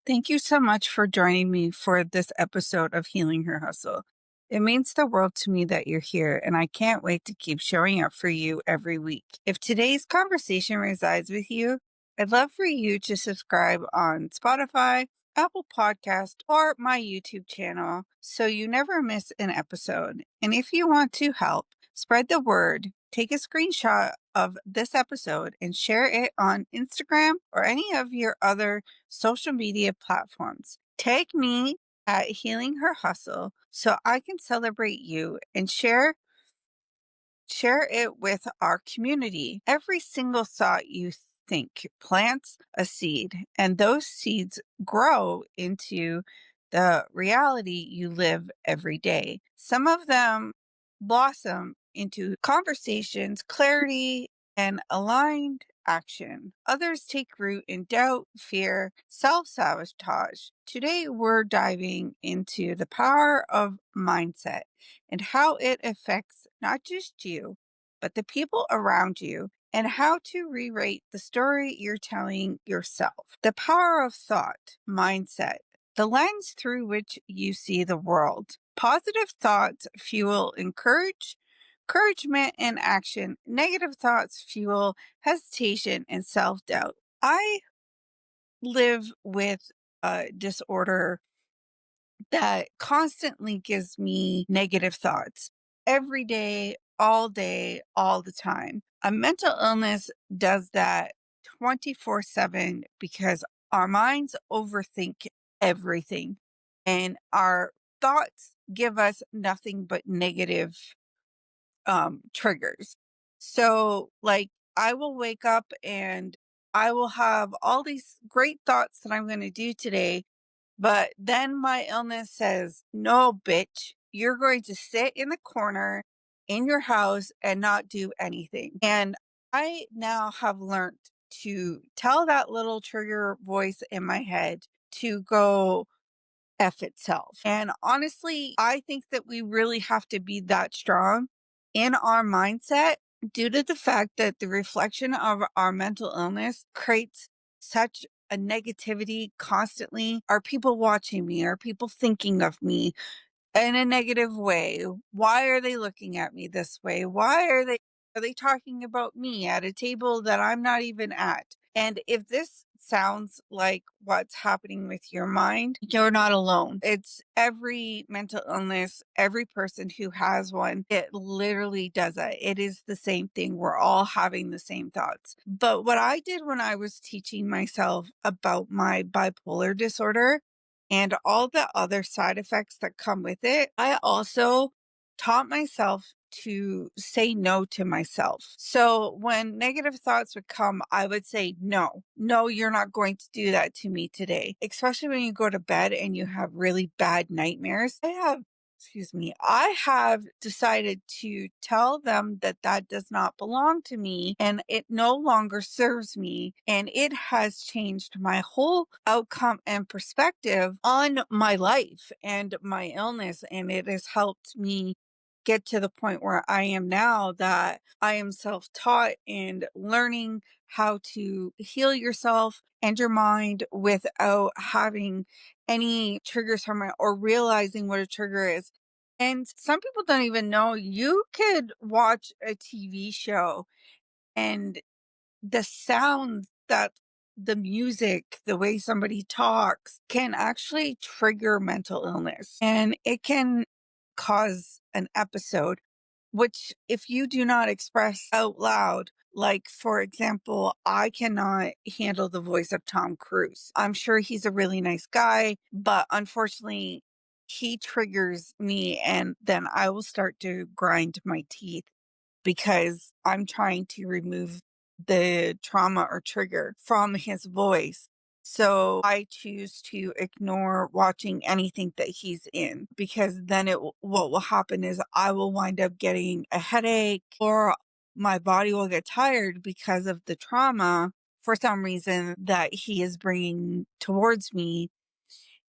Thank you so much for joining me for this episode of Healing Her Hustle. It means the world to me that you're here, and I can't wait to keep showing up for you every week. If today's conversation resides with you, I'd love for you to subscribe on Spotify, Apple Podcast, or my YouTube channel so you never miss an episode. And if you want to help spread the word, take a screenshot of this episode and share it on Instagram or any of your other social media platforms. Tag me at Healing Her Hustle so I can celebrate you and share it with our community. Every single thought you think plants a seed, and those seeds grow into the reality you live every day. Some of them blossom into conversations, clarity, and aligned action. Others take root in doubt, fear, self sabotage. Today, we're diving into the power of mindset and how it affects not just you, but the people around you, and how to rewrite the story you're telling yourself. The power of thought, mindset, the lens through which you see the world. Positive thoughts fuel encouragement and action. Negative thoughts fuel hesitation and self doubt. I live with a disorder that constantly gives me negative thoughts every day, all the time. A mental illness does that 24/7 because our minds overthink everything and our thoughts give us nothing but negative triggers. So, like, I will wake up and I will have all these great thoughts that I'm going to do today, but then my illness says, no, bitch, you're going to sit in the corner in your house and not do anything. And I now have learned to tell that little trigger voice in my head to go F itself. And honestly, I think that we really have to be that strong in our mindset due to the fact that the reflection of our mental illness creates such a negativity constantly. Are people watching me? Are people thinking of me in a negative way? Why are they looking at me this way? Why are they talking about me at a table that I'm not even at? And if this sounds like what's happening with your mind, you're not alone. It's every mental illness, every person who has one, it literally does it. It is the same thing. We're all having the same thoughts. But what I did when I was teaching myself about my bipolar disorder and all the other side effects that come with it, I also taught myself to say no to myself. So when negative thoughts would come, I would say, no, you're not going to do that to me today. Especially when you go to bed and you have really bad nightmares. I have decided to tell them that that does not belong to me and it no longer serves me. And it has changed my whole outcome and perspective on my life and my illness. And it has helped me get to the point where I am now, that I am self taught and learning how to heal yourself and your mind without having any triggers from it or realizing what a trigger is. And some people don't even know you could watch a TV show and the sounds that the music, the way somebody talks can actually trigger mental illness and it can cause an episode, which if you do not express out loud, like for example, I cannot handle the voice of Tom Cruise. I'm sure he's a really nice guy, but unfortunately, he triggers me and then I will start to grind my teeth because I'm trying to remove the trauma or trigger from his voice. So I choose to ignore watching anything that he's in because then what will happen is I will wind up getting a headache or my body will get tired because of the trauma for some reason that he is bringing towards me,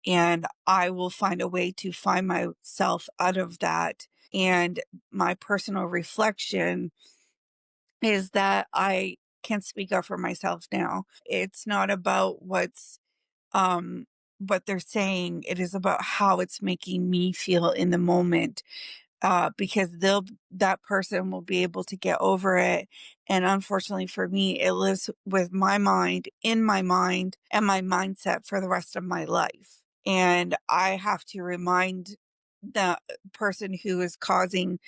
and I will find a way to find myself out of that. And my personal reflection is that I can speak up for myself now. It's not about what's what they're saying. It is about how it's making me feel in the moment, because that person will be able to get over it. And unfortunately for me, it lives with my mind, in my mind, and my mindset for the rest of my life. And I have to remind the person who is causing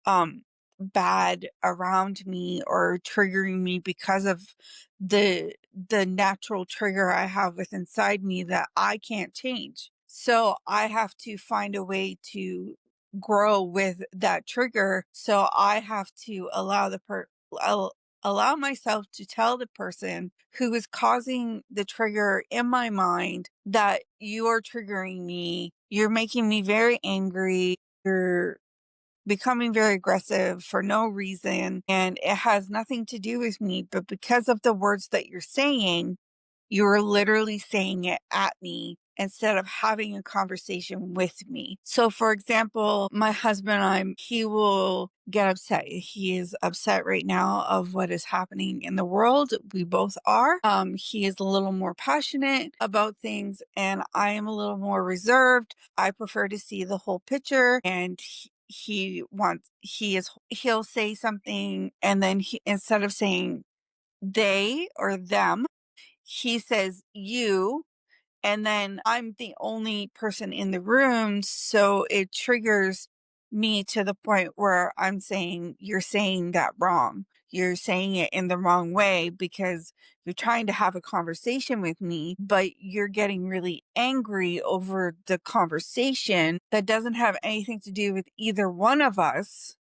um bad around me or triggering me because of the natural trigger I have with inside me that I can't change. So I have to find a way to grow with that trigger. So I have to al- allow myself to tell the person who is causing the trigger in my mind that you are triggering me. You're making me very angry. You're becoming very aggressive for no reason, and it has nothing to do with me, but because of the words that you're saying, you're literally saying it at me instead of having a conversation with me. So for example, my husband, he will get upset. He is upset right now of what is happening in the world. We both are. He is a little more passionate about things and I am a little more reserved. I prefer to see the whole picture, and he'll say something, and then instead of saying they or them, he says you, and then I'm the only person in the room, so it triggers me to the point where I'm saying, "You're saying that wrong. You're saying it in the wrong way because you're trying to have a conversation with me, but you're getting really angry over the conversation that doesn't have anything to do with either one of us,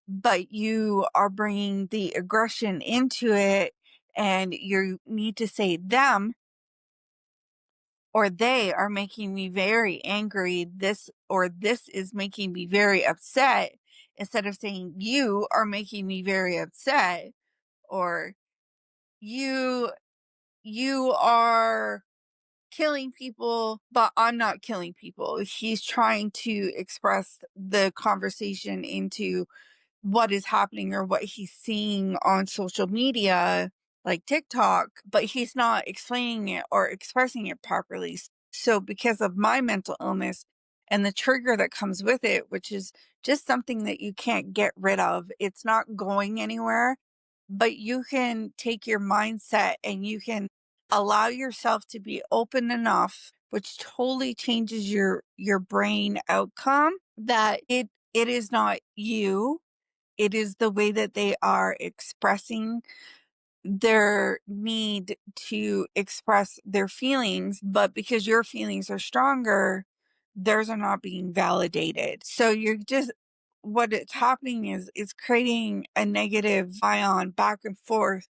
but you are bringing the aggression into it, and you need to say them or they are making me very angry. This is making me very upset," instead of saying you are making me very upset, or you you are killing people, but I'm not killing people. He's trying to express the conversation into what is happening or what he's seeing on social media, like TikTok, but he's not explaining it or expressing it properly. So, because of my mental illness and the trigger that comes with it, which is just something that you can't get rid of, it's not going anywhere, but you can take your mindset and you can allow yourself to be open enough, which totally changes your brain outcome, that it is not you, it is the way that they are expressing their need to express their feelings, but because your feelings are stronger, theirs are not being validated. So what it's happening is it's creating a negative ion back and forth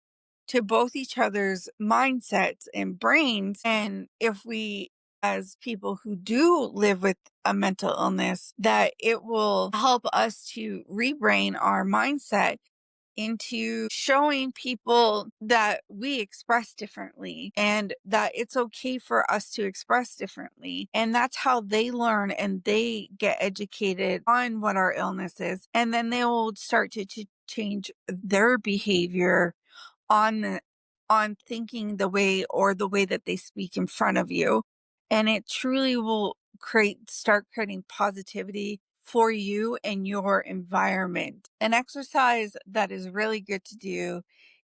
to both each other's mindsets and brains. And if we, as people who do live with a mental illness, that it will help us to rebrain our mindset into showing people that we express differently and that it's okay for us to express differently. And that's how they learn and they get educated on what our illness is. And then they will start to change their behavior on on thinking the way that they speak in front of you, and it truly will start creating positivity for you and your environment. An exercise that is really good to do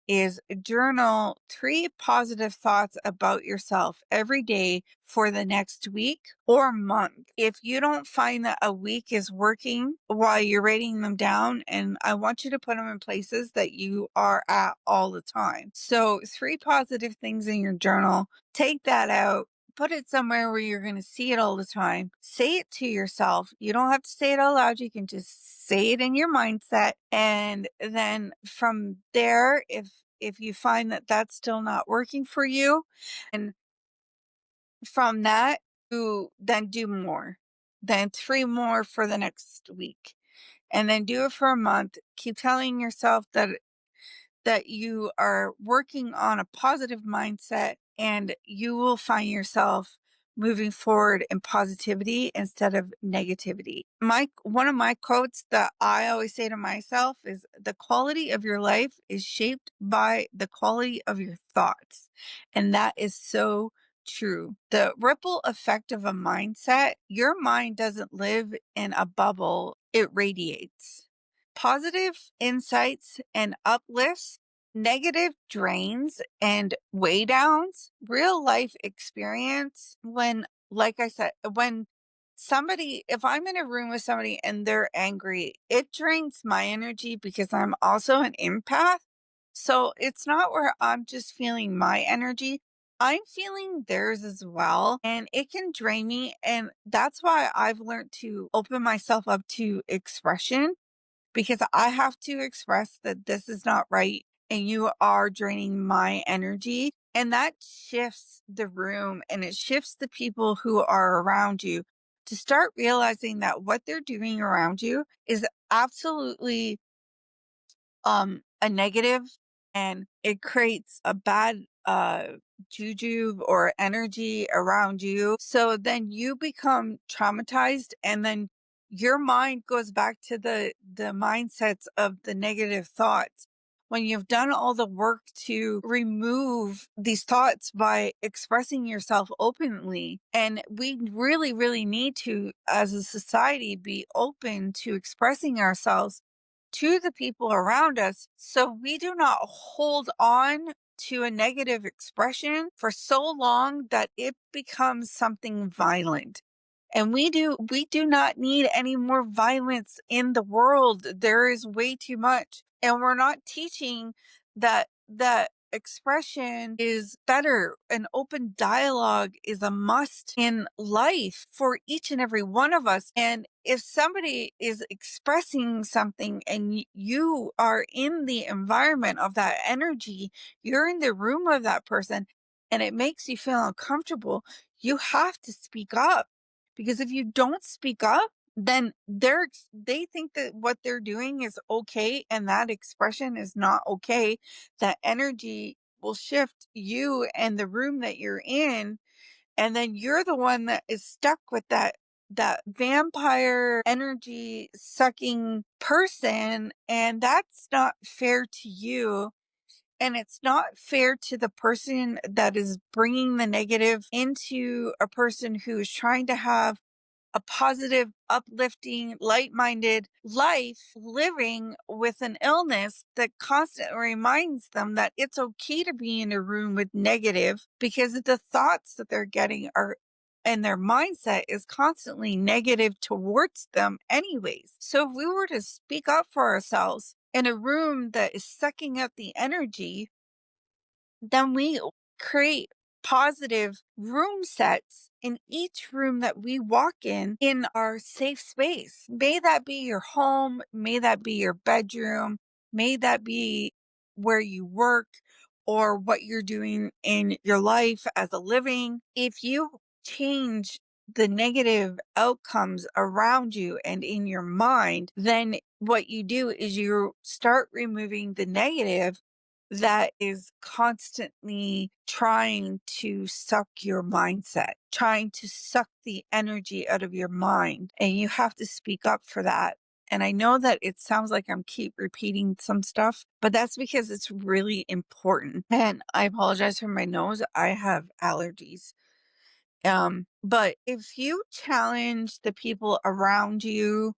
is journal 3 positive thoughts about yourself every day for the next week or month. If you don't find that a week is working while you're writing them down, and I want you to put them in places that you are at all the time. So, 3 positive things in your journal, take that out. Put it somewhere where you're going to see it all the time. Say it to yourself. You don't have to say it out loud. You can just say it in your mindset. And then from there, if you find that that's still not working for you, and from that, you then do more, then 3 more for the next week, and then do it for a month. Keep telling yourself that you are working on a positive mindset, and you will find yourself moving forward in positivity instead of negativity. One of my quotes that I always say to myself is, the quality of your life is shaped by the quality of your thoughts. And that is so true. The ripple effect of a mindset, your mind doesn't live in a bubble, it radiates. Positive insights and uplifts, negative drains and weigh downs, real life experience. When, like I said, when somebody, if I'm in a room with somebody and they're angry, it drains my energy because I'm also an empath. So it's not where I'm just feeling my energy. I'm feeling theirs as well, and it can drain me. And that's why I've learned to open myself up to expression, because I have to express that this is not right and you are draining my energy. And that shifts the room and it shifts the people who are around you to start realizing that what they're doing around you is absolutely a negative, and it creates a bad juju or energy around you. So then you become traumatized, and then your mind goes back to the mindsets of the negative thoughts. When you've done all the work to remove these thoughts by expressing yourself openly, and we really, really need to, as a society, be open to expressing ourselves to the people around us so we do not hold on to a negative expression for so long that it becomes something violent. And we do not need any more violence in the world. There is way too much. And we're not teaching that expression is better. An open dialogue is a must in life for each and every one of us. And if somebody is expressing something and you are in the environment of that energy, you're in the room of that person, and it makes you feel uncomfortable, you have to speak up. Because if you don't speak up, then they think that what they're doing is okay and that expression is not okay. That energy will shift you and the room that you're in, and then you're the one that is stuck with that vampire energy sucking person, and that's not fair to you, and it's not fair to the person that is bringing the negative into a person who is trying to have a positive, uplifting, light minded life, living with an illness that constantly reminds them that it's okay to be in a room with negative, because the thoughts that they're getting are, and their mindset is constantly negative towards them, anyways. So if we were to speak up for ourselves in a room that is sucking up the energy, then we create positive room sets in each room that we walk in our safe space. May that be your home, may that be your bedroom, may that be where you work or what you're doing in your life as a living. If you change the negative outcomes around you and in your mind, then what you do is you start removing the negative that is constantly trying to suck your mindset, trying to suck the energy out of your mind. And you have to speak up for that. And I know that it sounds like I'm keep repeating some stuff, but that's because it's really important. And I apologize for my nose. I have allergies. But if you challenge the people around you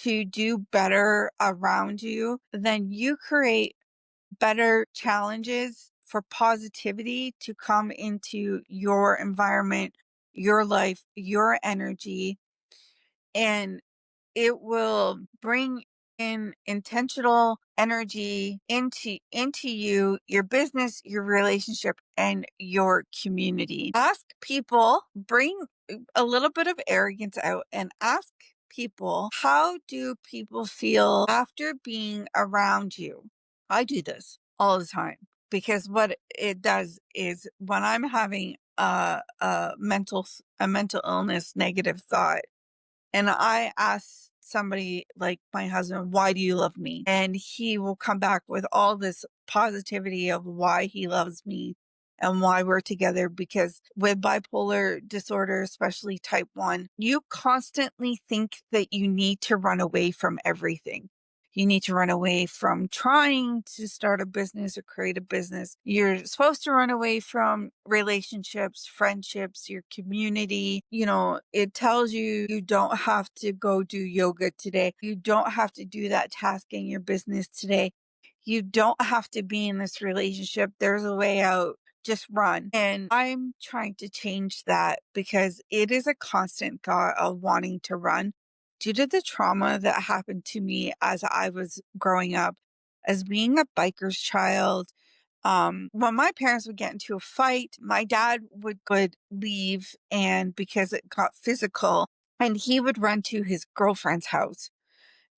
to do better around you, then you create better challenges for positivity to come into your environment, your life, your energy, and it will bring in intentional energy into you, your business, your relationship, and your community. Ask people, bring a little bit of arrogance out and ask people, how do people feel after being around you? I do this all the time, because what it does is when I'm having a mental illness negative thought, and I ask somebody like my husband, why do you love me? And he will come back with all this positivity of why he loves me and why we're together. Because with bipolar disorder, especially type 1, you constantly think that you need to run away from everything. You need to run away from trying to start a business or create a business. You're supposed to run away from relationships, friendships, your community. It tells you you don't have to go do yoga today. You don't have to do that task in your business today. You don't have to be in this relationship. There's a way out. Just run. And I'm trying to change that because it is a constant thought of wanting to run due to the trauma that happened to me as I was growing up. As being a biker's child, when my parents would get into a fight, my dad would leave, and because it got physical, and he would run to his girlfriend's house.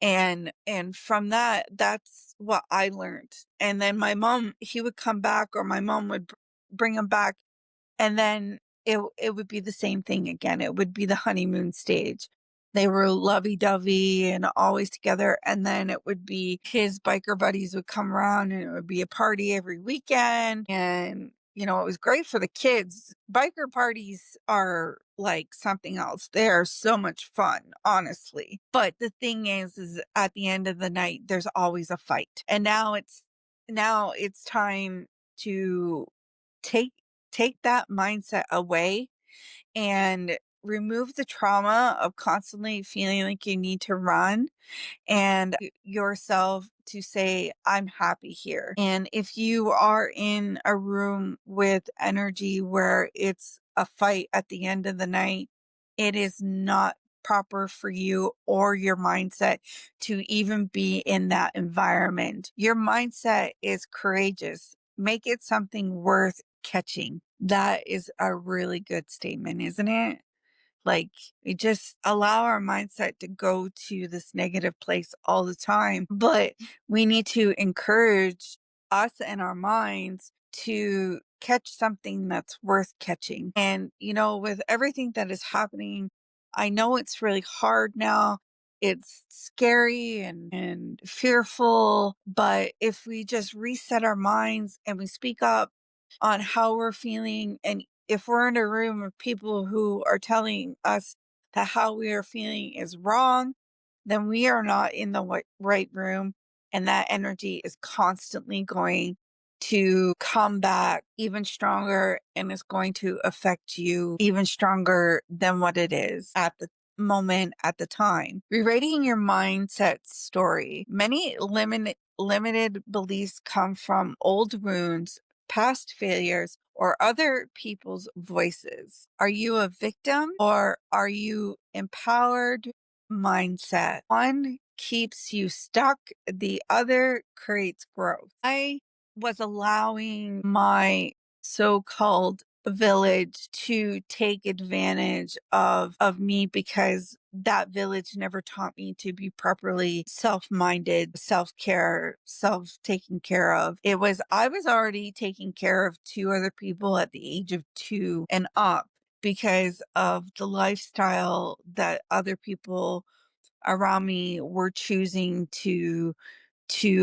And from that, that's what I learned. And then he would come back, or my mom would bring him back, and then it would be the same thing again. It would be the honeymoon stage. They were lovey-dovey and always together, and then it would be his biker buddies would come around, and it would be a party every weekend, and, it was great for the kids. Biker parties are like something else. They are so much fun, honestly. But the thing is at the end of the night, there's always a fight. And now it's time to take take that mindset away and remove the trauma of constantly feeling like you need to run, and yourself to say, I'm happy here. And if you are in a room with energy where it's a fight at the end of the night, it is not proper for you or your mindset to even be in that environment. Your mindset is courageous. Make it something worth catching. That is a really good statement, isn't it? Like, we just allow our mindset to go to this negative place all the time. But we need to encourage us and our minds to catch something that's worth catching. And, with everything that is happening, I know it's really hard now. It's scary and fearful. But if we just reset our minds and we speak up on how we're feeling, and if we're in a room of people who are telling us that how we are feeling is wrong, then we are not in the right room. And that energy is constantly going to come back even stronger, and is going to affect you even stronger than what it is at the moment, at the time. Rewriting your mindset story. Many limited beliefs come from old wounds, past failures, or other people's voices. Are you a victim, or are you empowered mindset? One keeps you stuck, the other creates growth. I was allowing my so-called village to take advantage of me because that village never taught me to be properly self-minded, self-care, self-taken care of. I was already taking care of two other people at the age of 2 and up because of the lifestyle that other people around me were choosing to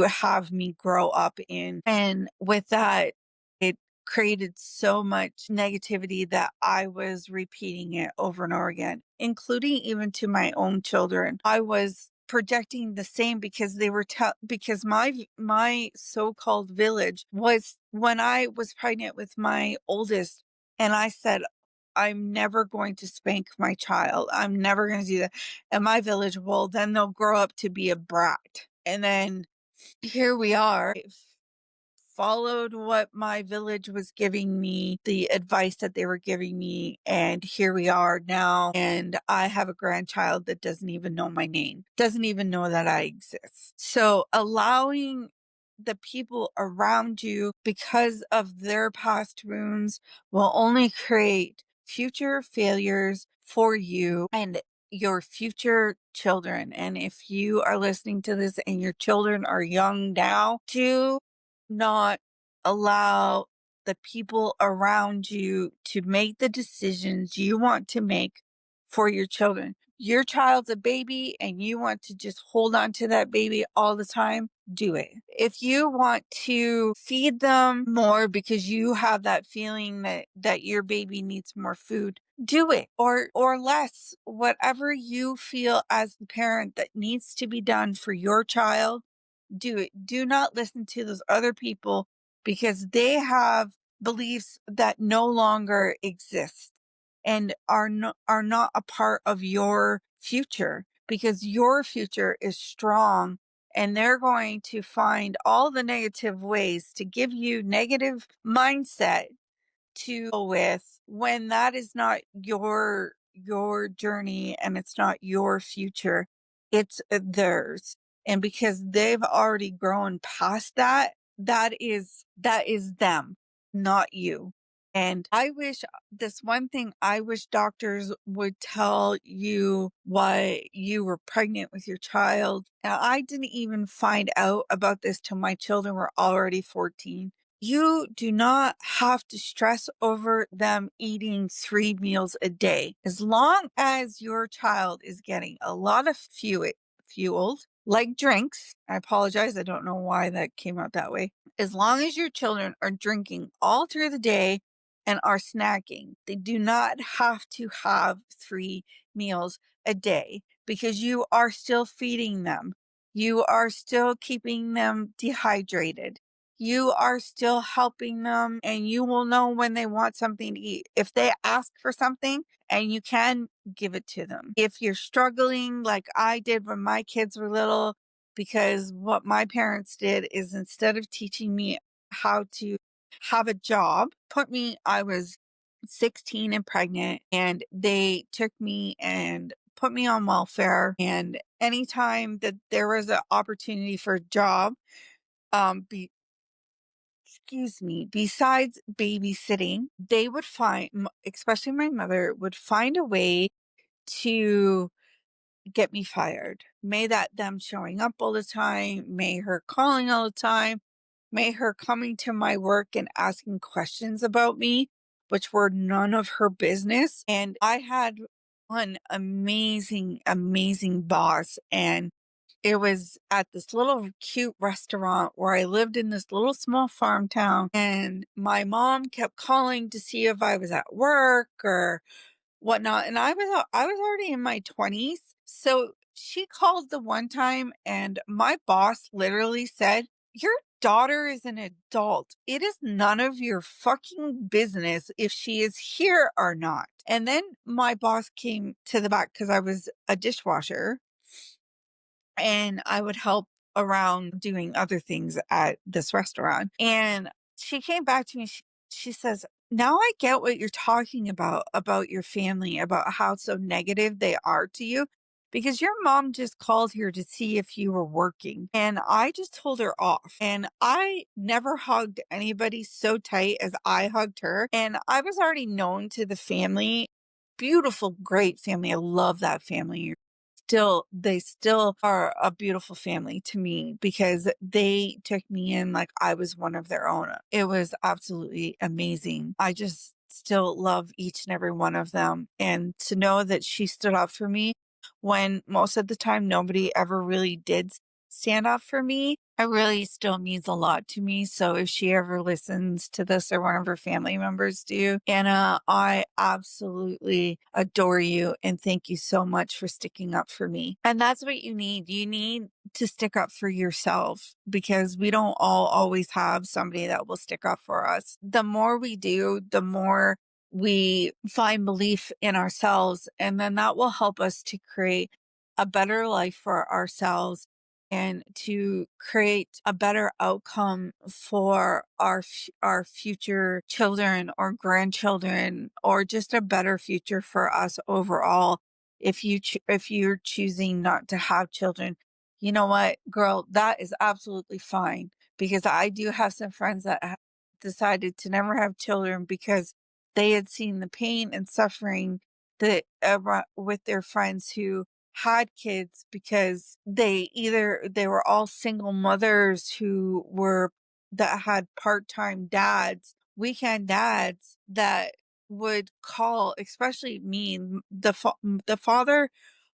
have me grow up in. And with that, it created so much negativity that I was repeating it over and over again, including even to my own children. I was projecting the same because because my so-called village was when I was pregnant with my oldest, and I said, I'm never going to spank my child. I'm never going to do that. And my village, well, then they'll grow up to be a brat. And then here we are. I followed what my village was giving me, the advice that they were giving me, and here we are now. And I have a grandchild that doesn't even know my name, doesn't even know that I exist. So allowing the people around you because of their past wounds will only create future failures for you and your future children. And if you are listening to this and your children are young now, do not allow the people around you to make the decisions you want to make for your children. Your child's a baby and you want to just hold on to that baby all the time. do it. If you want to feed them more because you have that feeling that your baby needs more food, do it. Or less, whatever you feel as the parent that needs to be done for your child, do it. Do not listen to those other people because they have beliefs that no longer exist and are not a part of your future, because your future is strong, and they're going to find all the negative ways to give you negative mindset to go with when that is not your journey and it's not your future, it's theirs. And because they've already grown past that, that is them, not you. And I wish this one thing, I wish doctors would tell you why you were pregnant with your child. Now, I didn't even find out about this till my children were already 14. You do not have to stress over them eating 3 meals a day. As long as your child is getting a lot of fueled, like drinks. I apologize. I don't know why that came out that way. As long as your children are drinking all through the day and are snacking, they do not have to have 3 meals a day, because you are still feeding them. You are still keeping them dehydrated. You are still helping them, and you will know when they want something to eat. If they ask for something and you can, give it to them. If you're struggling like I did when my kids were little, because what my parents did is, instead of teaching me how to have a job, I was 16 and pregnant, and they took me and put me on welfare. And anytime that there was an opportunity for a job, be excuse me, besides babysitting, they would especially my mother, would find a way to get me fired. May that them showing up all the time, may her calling all the time, may her coming to my work and asking questions about me, which were none of her business. And I had one amazing, amazing boss, and it was at this little cute restaurant where I lived in this little small farm town. And my mom kept calling to see if I was at work or whatnot. And I was already in my 20s. So she called the one time, and my boss literally said, "Your daughter is an adult. It is none of your fucking business if she is here or not." And then my boss came to the back because I was a dishwasher and I would help around doing other things at this restaurant. And she came back to me. She says, "Now I get what you're talking about your family, about how so negative they are to you. Because your mom just called here to see if you were working. And I just told her off. And I never hugged anybody so tight as I hugged her. And I was already known to the family. Beautiful, great family. I love that family. They still are a beautiful family to me because they took me in like I was one of their own. It was absolutely amazing. I just still love each and every one of them. And to know that she stood up for me when most of the time nobody ever really did stand up for me, it really still means a lot to me. So if she ever listens to this, or one of her family members do, Anna, I absolutely adore you and thank you so much for sticking up for me. And that's what you need. You need to stick up for yourself, because we don't all always have somebody that will stick up for us. The more we do, the more we find belief in ourselves, and then that will help us to create a better life for ourselves and to create a better outcome for our future children or grandchildren, or just a better future for us overall. If you're choosing not to have children, you know what, girl, that is absolutely fine, because I do have some friends that decided to never have children because they had seen the pain and suffering that with their friends who had kids, because they were all single mothers that had part-time dads, weekend dads, that would call, especially me, the father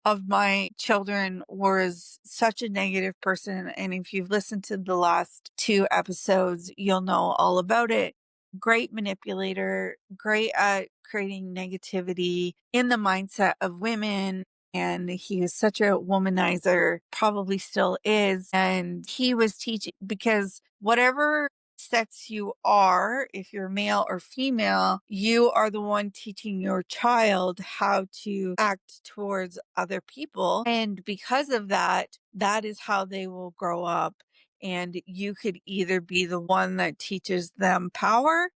of my children was such a negative person. And if you've listened to the last two episodes, you'll know all about it. Great manipulator, great at creating negativity in the mindset of women. And he is such a womanizer, probably still is. And he was teaching because whatever sex you are, if you're male or female, you are the one teaching your child how to act towards other people. And because of that, that is how they will grow up. And you could either be the one that teaches them power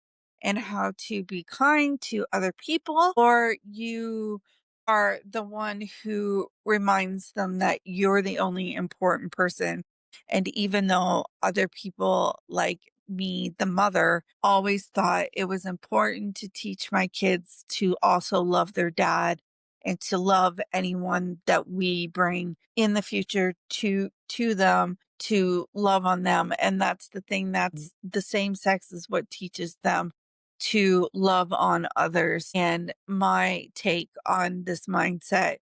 and how to be kind to other people, or you are the one who reminds them that you're the only important person. And even though other people like me, the mother, always thought it was important to teach my kids to also love their dad and to love anyone that we bring in the future to them, to love on them. And that's the thing, that's the same sex is what teaches them to love on others. And my take on this mindset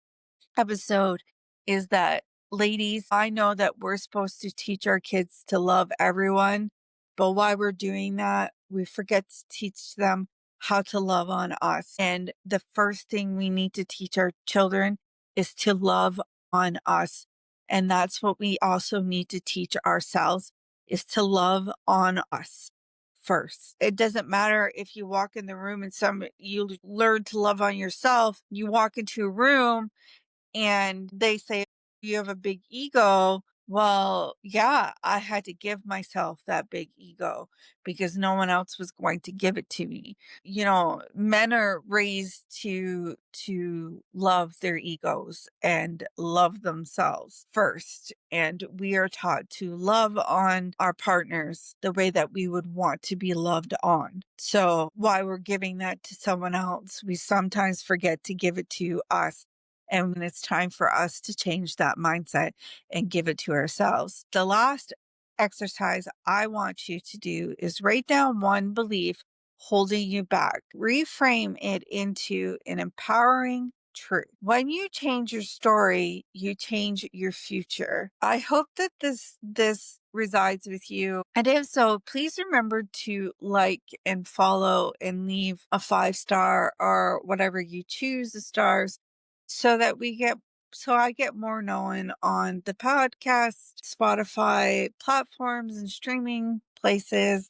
episode is that, ladies, I know that we're supposed to teach our kids to love everyone, but while we're doing that, we forget to teach them how to love on us. And the first thing we need to teach our children is to love on us. And that's what we also need to teach ourselves, is to love on us first. It doesn't matter if you walk in the room and you learn to love on yourself. You walk into a room and they say, you have a big ego. Well, yeah, I had to give myself that big ego because no one else was going to give it to me. Men are raised to love their egos and love themselves first. And we are taught to love on our partners the way that we would want to be loved on. So while we're giving that to someone else, we sometimes forget to give it to us. And when it's time for us to change that mindset and give it to ourselves. The last exercise I want you to do is write down one belief holding you back. Reframe it into an empowering truth. When you change your story, you change your future. I hope that this resides with you. And if so, please remember to like and follow and leave a 5-star or whatever you choose the stars so that I get more known on the podcast, Spotify platforms and streaming places.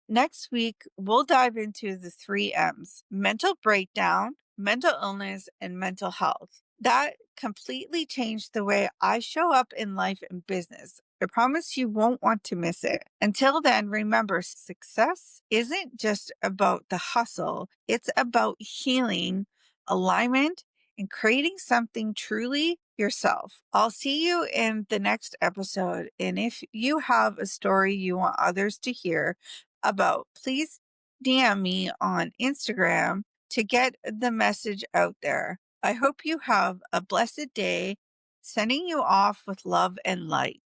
Next week, we'll dive into the 3 M's: mental breakdown, mental illness, and mental health. That completely changed the way I show up in life and business. I promise you won't want to miss it. Until then, remember, success isn't just about the hustle, it's about healing, alignment, and creating something truly yourself. I'll see you in the next episode. And if you have a story you want others to hear about, please DM me on Instagram to get the message out there. I hope you have a blessed day, sending you off with love and light.